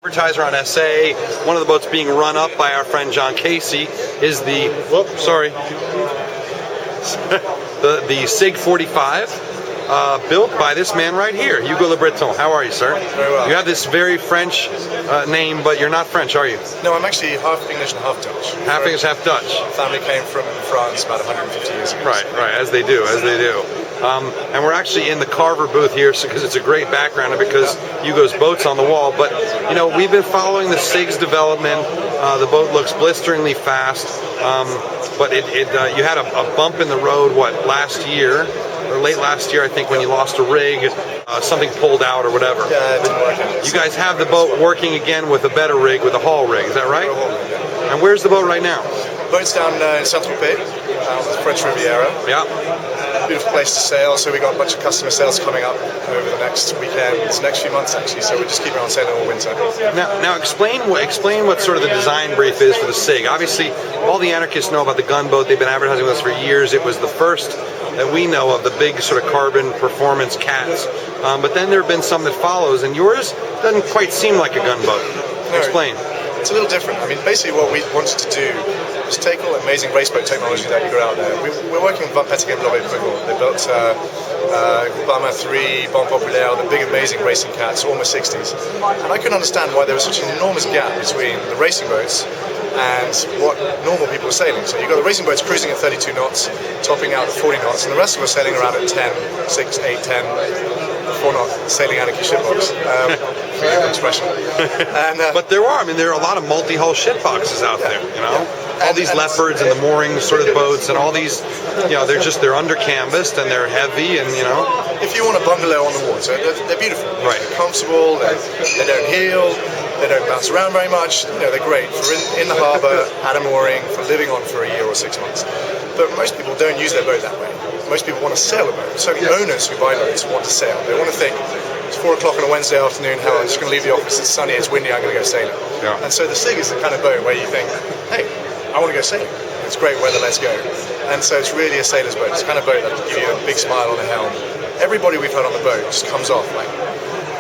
Advertiser on SA. One of the boats being run up by our friend John Casey is the, the SIG 45, built by this man right here, Hugo LeBreton. How are you, sir? Very well. You have this very French name, but you're not French, are you? No, I'm actually half English and half Dutch. Half English, half Dutch. Family came from France about 150 years ago. Right, as they do, and we're actually in the Carver booth here because it's a great background and because Hugo's boat's on the wall. But, you know, we've been following the SIG's development. The boat looks blisteringly fast, but you had a bump in the road, last year? Or late last year, I think, when you lost a rig, something pulled out or whatever. Yeah, it didn't work out. You guys have the boat working again with a better rig, with a haul rig, is that right? And where's the boat right now? Boat's down in Saint-Tropez, the French Riviera. Yeah. Beautiful place to sail, so we got a bunch of customer sales coming up over the next weekend, next few months actually, so we're just keeping on sailing all winter. Now explain what sort of the design brief is for the SIG. Obviously, all the anarchists know about the gunboat. They've been advertising with us for years. It was the first that we know of the big sort of carbon performance cats. But then there have been some that follows, and yours doesn't quite seem like a gunboat. No, Explain. It's a little different. I mean, basically what we wanted to do was take all the amazing raceboat technology that you got out there. We're working with Pettigan LeBreton's. They built Catamaran 3, Bon Populaire, the big amazing racing cats, almost 60s. And I couldn't understand why there was such an enormous gap between the racing boats and what normal people were sailing. So you've got the racing boats cruising at 32 knots, topping out at 40 knots, and the rest of us sailing around at 10, 6, 8, 10, 4 knot sailing anarchy shipbox. Forgive the expression. But there are a lot of multi-hull shitboxes out there, you know? All these leopards and the mooring sort of boats and all these, you know, they're under canvased and they're heavy and, you know. If you want a bungalow on the water, they're beautiful. Right. They're comfortable, they don't heel, they don't bounce around very much. You know, they're great for in the harbour, at a mooring, for living on for a year or 6 months. But most people don't use their boat that way. Most people want to sail a boat. Certainly owners who buy boats want to sail. They want to think, it's 4 o'clock on a Wednesday afternoon, hell, I'm just going to leave the office, it's sunny, it's windy, I'm going to go sailing. Yeah. And so the SIG is the kind of boat where you think, hey, I want to go sailing. It's great weather, let's go. And so it's really a sailor's boat. It's the kind of boat that will give you a big smile on the helm. Everybody we've had on the boat just comes off like,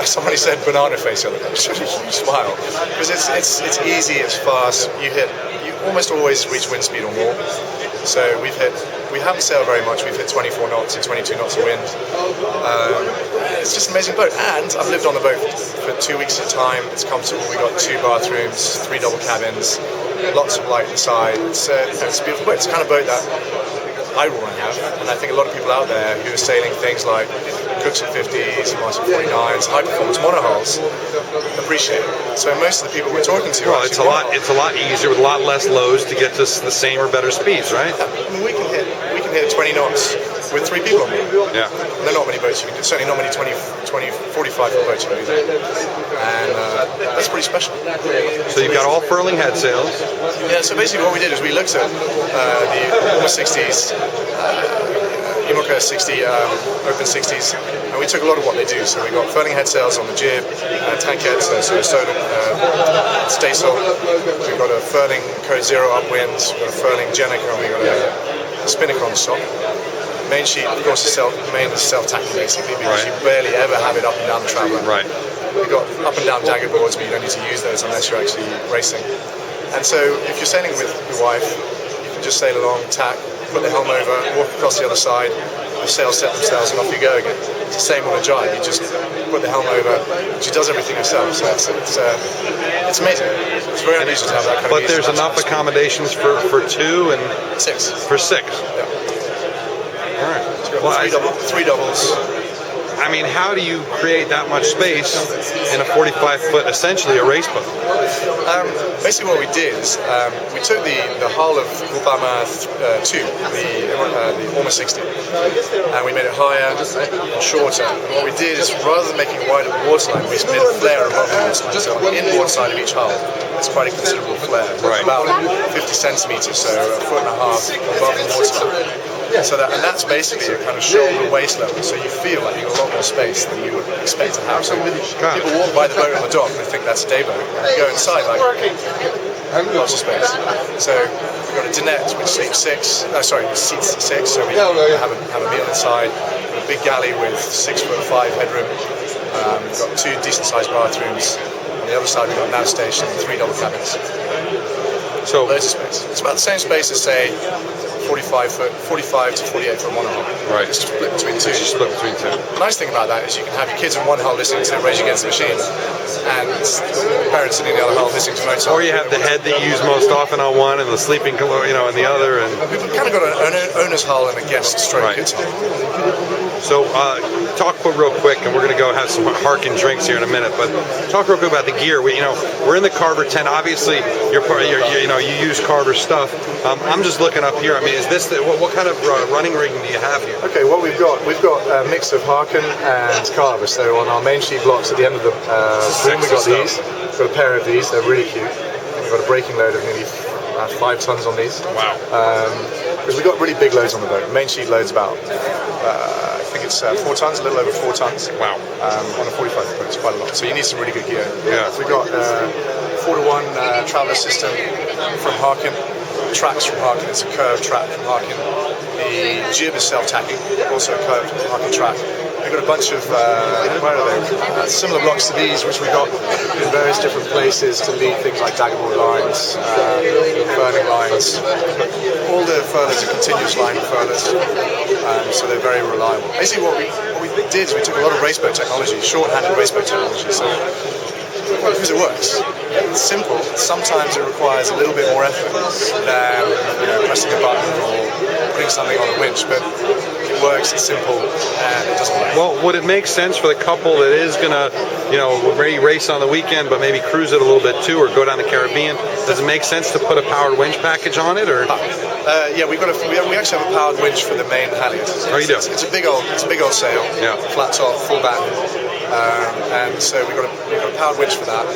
somebody said banana face the other day. It's a huge smile. Because it's easy, it's fast, you almost always reach wind speed or more. So we haven't sailed very much, we've hit 24 knots and 22 knots of wind. It's just an amazing boat, and I've lived on the boat for 2 weeks at a time. It's comfortable, we've got 2 bathrooms, 3 double cabins, lots of light inside. It's a beautiful boat. It's the kind of boat that I want to have, and I think a lot of people out there who are sailing things like Cooks at 50s, Martin 49s, high performance monohulls appreciate it. So most of the people we're talking to, well, it's a lot easier with a lot less loads to get to the same or better speeds, right? I mean, we can hit 20 knots with 3 people on board. Yeah. And there are not many boats you can do. Certainly not many 20, 45 foot boats you can do that. And that's pretty special. So you've got all furling head sails. Yeah. So basically, what we did is we looked at the almost 60s. Imoca 60, open 60s, and we took a lot of what they do. So we got furling head sails on the jib, tankettes, so solar staysail. We've got a furling code 0 upwind, we've got a furling Jenica, and we've got a spinnaker on the top. Main sheet, of course, is self-tacking basically, because you barely ever have it up and down the traveller. Right. We've got up and down dagger boards, but you don't need to use those unless you're actually racing. And so if you're sailing with your wife, you can just sail along, tack, put the helm over, walk across the other side, the sails set themselves, and off you go again. It's the same on a jibe. You just put the helm over. She does everything herself, so it's amazing. It's very unusual to have that kind of. But there's enough accommodations for 2 and 6. For 6. Yeah. All right. Well, 3 doubles. I mean, how do you create that much space in a 45-foot, essentially a race boat? Basically what we did is we took the hull of Catamaran 2, the almost 60, and we made it higher and shorter. And what we did is, rather than making it wider at the waterline, we just made a flare above the waterline. So on the inboard side of each hull, it's quite a considerable flare. Right. About 50 centimeters, so a foot and a half above the waterline. So that's basically a kind of shoulder and waist level, so you feel like you've got a lot more space than you would expect to have. So people walk by the boat on the dock and they think that's a day boat. You go inside, like, lots of space. So we've got a dinette which seats 6, so we have a meal inside. We've got a big galley with 6'5" headroom. We've got 2 decent sized bathrooms. On the other side, we've got a nav station and 3 double cabins. So Loads of space. It's about the same space as, say, 45 to 48 foot monohull. Right. It's split between two. it's split between two. The nice thing about that is you can have your kids in one hull listening to Rage Against the Machine, and parents sitting in the other hull listening to Mozart. Or you have the head that you use most often on one, and the sleeping, in the other, and We've kind of got an owner's hull and a guest stroke Right. kids hull. so talk real quick, and we're going to go have some Harkin drinks here in a minute. But talk real quick about the gear. We're in the Carver tent. Obviously, you use Carver stuff. I'm just looking up here. I mean, is this what kind of running rigging do you have here? Okay, what we've got a mix of Harkin and Carver. So on our main sheet blocks at the end of the boom, we've got these. We've got a pair of these. They're really cute. We've got a braking load of nearly 5 tons on these. Wow. Because we've got really big loads on the boat. Main sheet load's about, I think it's 4 tons, a little over 4 tons. Wow. On a 45 foot, it's quite a lot. So you need some really good gear. Yeah. We've got 4-to-1 traveller system from Harkin. Tracks from Harkin. It's a curved track from Harkin. The jib is self-tacking, also a curved Harkin track. We've got a bunch of similar blocks to these, which we've got in various different places to lead things like daggerboard lines, furling lines. All the furlers are continuous line furlers, so they're very reliable. Basically, what we did is we took a lot of raceboat technology, short-handed raceboat technology. So because it works. It's simple. Sometimes it requires a little bit more effort than pressing a button or putting something on a winch, but it works, it's simple, and it doesn't work. Well, would it make sense for the couple that is going to, race on the weekend, but maybe cruise it a little bit too, or go down the Caribbean? Does it make sense to put a powered winch package on it, or? Yeah, we actually have a powered winch for the main halyard. Oh, you do? It's a big old sail. Yeah. Flat top, full batten, and so we've got a powered winch for that.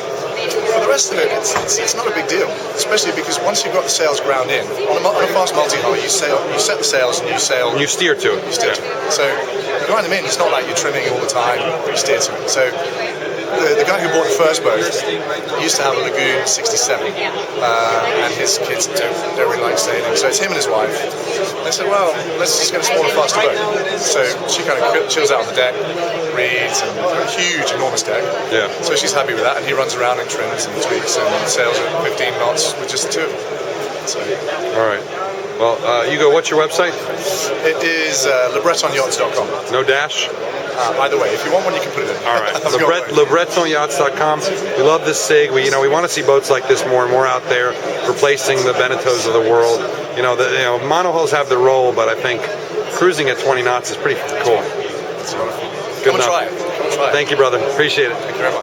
For the rest of it, it's not a big deal, especially because once you've got the sails ground in, on a fast multi-hull, you set the sails and you sail. And you steer to it. You steer to it. So you grind them in. It's not like you're trimming all the time. You steer to it. So the guy who bought the first boat used to have a Lagoon 67, and his kids don't really like sailing. So it's him and his wife. They said, well, let's just get a smaller, faster boat. So she kind of chills out on the deck, reads, and a huge, enormous deck. Yeah. So she's happy with that, and he runs around and trims and tweaks and sails at 15 knots with just the two of them. So. All right. Well, Hugo, what's your website? It is LeBretonYachts.com. No dash? Either way, if you want one, you can put it in. All right. LeBretonYachts.com. We love this SIG. We want to see boats like this more and more out there, replacing the Beneteaus of the world. Monohulls have their role, but I think cruising at 20 knots is pretty cool. It's a lot of fun. Good Come enough. and try it. Come and try it. Thank you, brother. Appreciate it. Thank you very much.